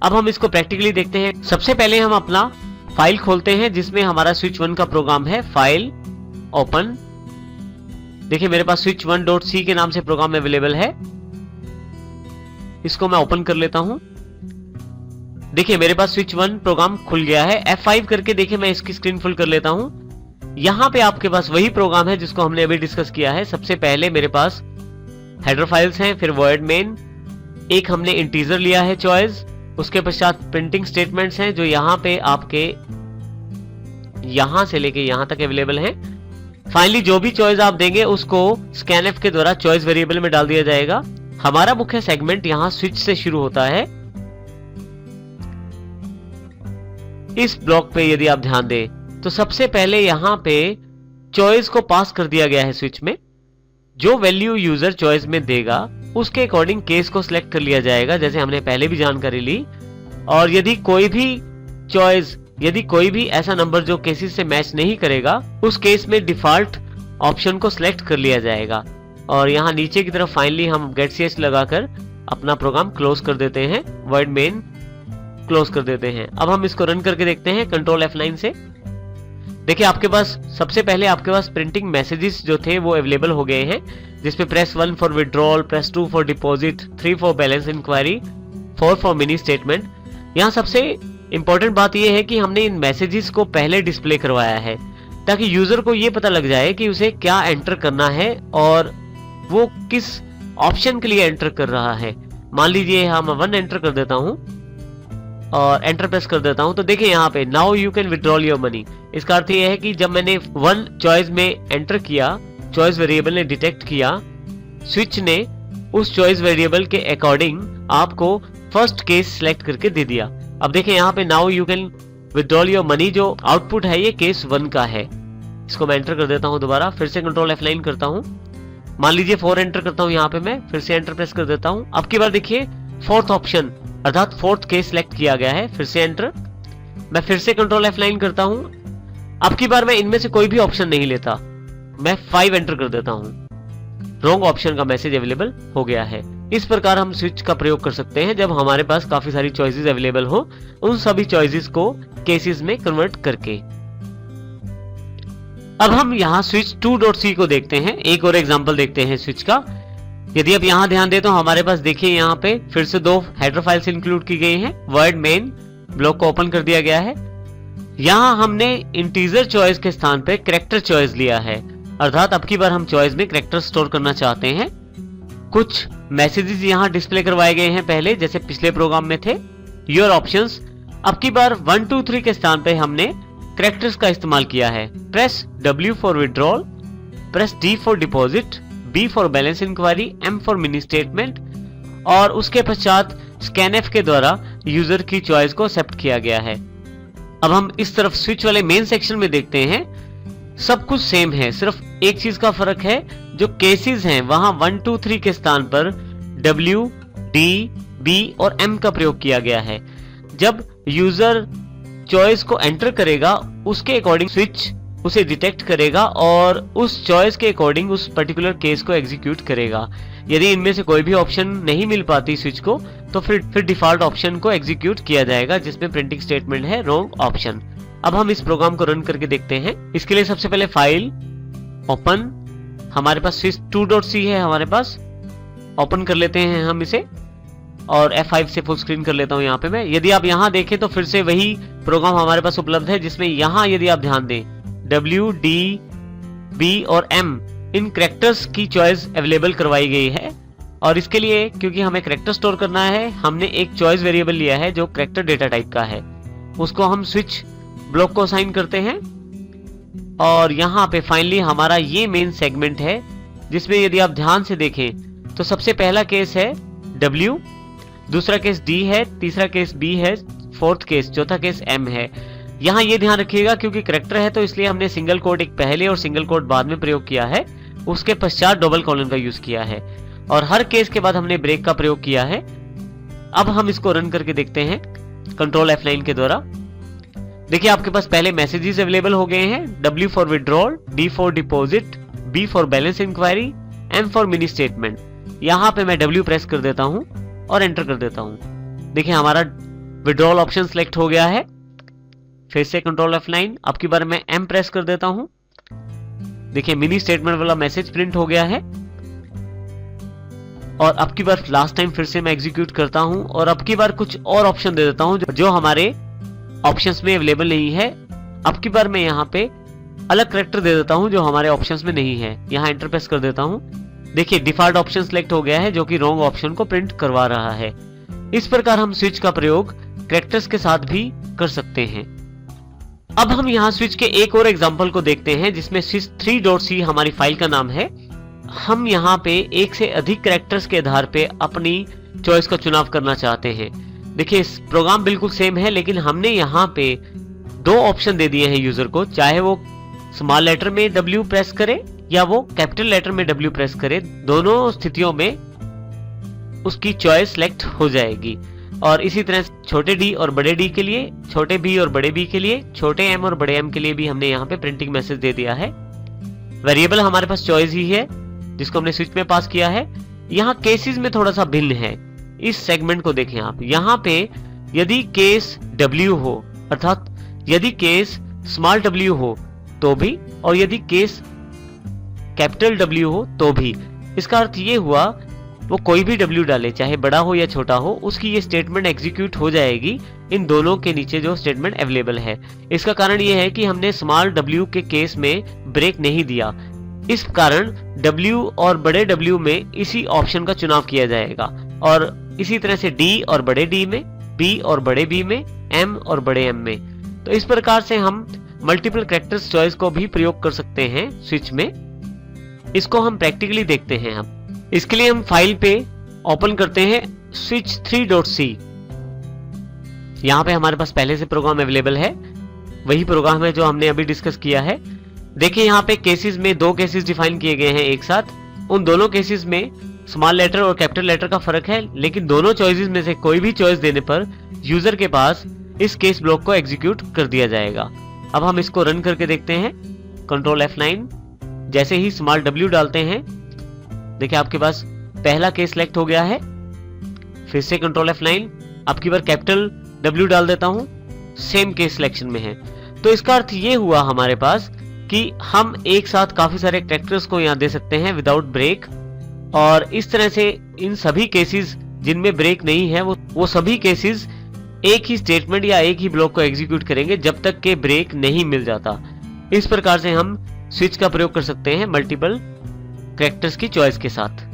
अब हम इसको प्रैक्टिकली देखते हैं। सबसे पहले हम अपना फाइल खोलते हैं जिसमें हमारा स्विच 1 का प्रोग्राम है। File, open. देखिए मेरे पास switch 1.c के नाम से प्रोग्राम अवेलेबल है। इसको मैं ओपन कर लेता हूं। देखिए मेरे पास switch 1 प्रोग्राम खुल गया है। F5 करके देखिए मैं इसकी स्क्रीन फुल कर लेता हूं। यहां पे आपके पास वही प्रोग्राम है जिसको हमने अभी डिस्कस किया है। सबसे पहले मेरे पास हेडर फाइल्स हैं, फिर void main, एक हमने इंटीजर लिया है चॉइस, उसके पश्चात प्रिंटिंग स्टेटमेंट्स हैं जो यहाँ पे आपके यहां से लेके यहां तक अवेलेबल हैं। फाइनली जो भी चॉइस आप देंगे उसको scanf के द्वारा चॉइस वेरिएबल में डाल दिया जाएगा। हमारा मुख्य सेगमेंट यहां स्विच से शुरू होता है। इस ब्लॉक पे यदि आप ध्यान दें तो सबसे पहले यहां पे चॉइस को पास कर दिया गया है स्विच में। जो वैल्यू यूजर चॉइस में देगा उसके अकॉर्डिंग केस को सिलेक्ट कर लिया जाएगा, जैसे हमने पहले भी जानकारी ली। और यदि कोई भी ऐसा नंबर जो केसेस से मैच नहीं करेगा उस केस में डिफॉल्ट ऑप्शन को सिलेक्ट कर लिया जाएगा। और यहाँ नीचे की तरफ फाइनली हम गेट ch लगाकर अपना प्रोग्राम क्लोज कर देते हैं, void main क्लोज कर देते हैं। अब हम इसको रन करके देखते हैं कंट्रोल F9 से। देखिए आपके पास सबसे पहले आपके पास प्रिंटिंग मैसेजेस जो थे वो अवेलेबल हो गए हैं, जिसपे press 1 for withdrawal, press 2 for deposit, 3 for balance enquiry, 4 for mini statement. यहाँ सबसे इंपॉर्टेंट बात यह है कि हमने इन मैसेजेस को पहले डिस्प्ले करवाया है ताकि यूजर को यह पता लग जाए कि उसे क्या एंटर करना है और वो किस ऑप्शन के लिए एंटर कर रहा है। मान लीजिए हम 1 एंटर कर देता हूं और एंटर प्रेस कर देता हूं तो देखिए यहाँ पे now you can withdrawal your money. इसका अर्थ यह है कि जब मैंने 1 चॉइस में एंटर किया, चॉइस वेरिएबल ने डिटेक्ट किया, स्विच ने उस चॉइस वेरिएबल के अकॉर्डिंग आपको फर्स्ट केस सिलेक्ट करके दे दिया। अब देखिए यहाँ पे now you can withdrawal your money जो आउटपुट है ये केस 1 का है। इसको मैं एंटर कर देता हूँ दोबारा, फिर से कंट्रोल F9 करता हूँ। मान लीजिए 4 एंटर करता हूँ यहाँ पे मैं, फिर से एंटर प्रेस कर देता हूँ। अब की बार देखिए 4th ऑप्शन अर्थात 4th केस सिलेक्ट किया गया है, फिर से एंटर। मैं फिर से कंट्रोल F9 करता हूँ। अब की बार मैं इनमें से कोई भी ऑप्शन नहीं लेता, मैं 5 एंटर कर देता हूँ। रॉन्ग ऑप्शन का मैसेज अवेलेबल हो गया है। इस प्रकार हम स्विच का प्रयोग कर सकते हैं जब हमारे पास काफी सारी चॉइसेस अवेलेबल हो, उन सभी चॉइसेस को केसेस में कन्वर्ट करके। अब हम यहाँ स्विच 2.c को देखते हैं, एक और एग्जांपल देखते हैं स्विच का। यदि आप यहाँ ध्यान दें तो हमारे पास देखिए यहाँ पे फिर से 2 हेडर फाइल्स इंक्लूड की गई हैं। void main ब्लॉक को ओपन कर दिया गया है। यहाँ हमने इंटीजर चॉइस के स्थान पे कैरेक्टर चॉइस लिया है, अर्थात अब की बार हम चॉइस में कैरेक्टर स्टोर करना चाहते हैं। कुछ मैसेजेस यहाँ डिस्प्ले करवाए गए हैं पहले, जैसे पिछले प्रोग्राम में थे योर ऑप्शंस। अब की बार 1 2 3 के स्थान पे हमने कैरेक्टर्स का इस्तेमाल किया है। Press W for withdrawal, press D for deposit, B for balance enquiry, M for mini statement, और उसके पश्चात scanf के द्वारा यूजर की चॉइस को एक्सेप्ट किया गया है। अब हम इस तरफ स्विच वाले मेन सेक्शन में देखते हैं, सब कुछ सेम है, सिर्फ एक चीज का फर्क है, जो केसेस हैं वहां 1 2 3 के स्थान पर W, D, B और M का प्रयोग किया गया है। जब यूजर चॉइस को एंटर करेगा उसके अकॉर्डिंग स्विच उसे डिटेक्ट करेगा और उस चॉइस के अकॉर्डिंग उस पर्टिकुलर केस को एग्जीक्यूट करेगा। यदि इनमें से कोई भी ऑप्शन नहीं मिल पाती स्विच को तो फिर डिफॉल्ट ऑप्शन को एग्जीक्यूट किया जाएगा जिसमें प्रिंटिंग स्टेटमेंट है रॉन्ग ऑप्शन। अब हम इस प्रोग्राम को रन करके देखते हैं। इसके लिए सबसे पहले फाइल, ओपन, हमारे पास स्विच 2.c है, हमारे पास ओपन कर लेते हैं हम इसे और F5 से फुल स्क्रीन कर लेता हूं यहाँ पे मैं। यदि आप यहाँ देखें तो फिर से वही प्रोग्राम हमारे पास उपलब्ध है, जिसमें यहाँ यदि आप ध्यान दें W, D, B और M इन कैरेक्टर्स की चॉइस अवेलेबल करवाई गई है। और इसके लिए क्योंकि हमें कैरेक्टर स्टोर करना है, हमने एक चॉइस वेरिएबल लिया है जो कैरेक्टर डेटा टाइप का है, उसको हम स्विच ब्लॉक को असाइन करते हैं। और यहाँ पे फाइनली हमारा ये मेन सेगमेंट है, जिसमें यदि आप ध्यान से देखें तो सबसे पहला केस है W, दूसरा केस D है, तीसरा केस B है, 4th केस, चौथा केस M है। यहाँ ये ध्यान रखिएगा क्योंकि कैरेक्टर है तो इसलिए हमने सिंगल कोट एक पहले और सिंगल कोट बाद में प्रयोग किया है, उसके पश्चात डबल कॉलन का यूज किया है और हर केस के बाद हमने ब्रेक का प्रयोग किया है। अब हम इसको रन करके देखते हैं कंट्रोल F9 के द्वारा। देखिए आपके पास पहले मैसेजेस अवेलेबल हो गए हैं, W for withdrawal, D for deposit, B for balance enquiry, M for mini statement. यहाँ पे मैं W प्रेस कर देता हूँ और एंटर कर देता हूँ। देखिए हमारा विड्रॉल ऑप्शन सिलेक्ट हो गया है। फिर से कंट्रोल F9, अब की बार मैं M प्रेस कर देता हूं। देखिए मिनी स्टेटमेंट वाला मैसेज प्रिंट हो गया है। और अब की बार लास्ट टाइम फिर से मैं एग्जीक्यूट करता हूं और अब की बार कुछ और ऑप्शन दे देता हूं जो हमारे ऑप्शंस में अवेलेबल नहीं है। अब की बार मैं यहाँ पे अलग कैरेक्टर दे देता हूं जो हमारे ऑप्शंस में नहीं है। यहाँ एंटर प्रेस कर देता हूं। देखिए डिफॉल्ट ऑप्शन सिलेक्ट हो गया है जो कि रॉन्ग ऑप्शन को प्रिंट करवा रहा है। इस प्रकार हम स्विच का प्रयोग कैरेक्टर्स के साथ भी कर सकते हैं। अब हम यहाँ स्विच के एक और एग्जांपल को देखते हैं जिसमें switch3.c हमारी फाइल का नाम है। हम यहाँ पे एक से अधिक कैरेक्टर्स के आधार पे अपनी चॉइस का चुनाव करना चाहते हैं। देखिए प्रोग्राम बिल्कुल सेम है, लेकिन हमने यहाँ पे दो ऑप्शन दे दिए हैं यूजर को, चाहे वो स्मॉल लेटर में W प्रेस करे या वो कैपिटल लेटर में W प्रेस करे, दोनों स्थितियों में उसकी चॉइस सिलेक्ट हो जाएगी। और इसी तरह छोटे d और बड़े d के लिए, छोटे b और बड़े b के लिए, छोटे m और बड़े m के लिए भी हमने यहाँ पे प्रिंटिंग मैसेज दे दिया है। वेरिएबल हमारे पास चॉइस ही है जिसको हमने स्विच में पास किया है। यहाँ केसेस में थोड़ा सा भिन्न है। इस सेगमेंट को देखें आप, यहाँ पे यदि केस W हो, अर्थात यदि केस स्मॉल w हो तो भी, और यदि केस कैपिटल W हो तो भी। इसका अर्थ ये हुआ वो कोई भी W डाले, चाहे बड़ा हो या छोटा हो, उसकी ये स्टेटमेंट एग्जीक्यूट हो जाएगी इन दोनों के नीचे जो स्टेटमेंट अवेलेबल है। इसका कारण ये है कि हमने स्मॉल w के केस में ब्रेक नहीं दिया, इस कारण W और बड़े W में इसी ऑप्शन का चुनाव किया जाएगा। और इसी तरह से D और बड़े D में, B और बड़े B में, M और बड़े M में। तो इस प्रकार से हम मल्टीपल कैरेक्टर्स चॉइस को भी प्रयोग कर सकते हैं स्विच में। इसको हम प्रैक्टिकली देखते हैं। हम इसके लिए हम फाइल पे ओपन करते हैं switch3.c। यहाँ पे हमारे पास पहले से प्रोग्राम अवेलेबल है, वही प्रोग्राम है जो हमने अभी डिस्कस किया है। देखिए यहाँ पे केसेस में दो केसेस डिफाइन किए गए हैं एक साथ। उन दोनों केसेस में स्मॉल लेटर और कैपिटल लेटर का फर्क है, लेकिन दोनों चॉइसेस में से कोई भी चॉइस देने पर यूजर के पास इस केस ब्लॉक को एग्जीक्यूट कर दिया जाएगा। अब हम इसको रन करके देखते हैं। कंट्रोल F9, जैसे ही स्मॉल w डालते हैं, देखिए आपके पास पहला केस सिलेक्ट हो गया है। फिर से कंट्रोल F9, अब की बार कैपिटल W डाल देता हूं, सेम केस सिलेक्शन में है। तो इसका अर्थ ये हुआ हमारे पास कि हम एक साथ काफी सारे कैरेक्टर्स को यहाँ दे सकते हैं विदाउट ब्रेक। और इस तरह से इन सभी केसेस जिनमें ब्रेक नहीं है वो सभी केसेस एक ही स्टेटमेंट या एक ही ब्लॉक को एग्जीक्यूट करेंगे जब तक के ब्रेक नहीं मिल जाता। इस प्रकार से हम स्विच का प्रयोग कर सकते हैं मल्टीपल कैरेक्टर्स की चॉइस के साथ।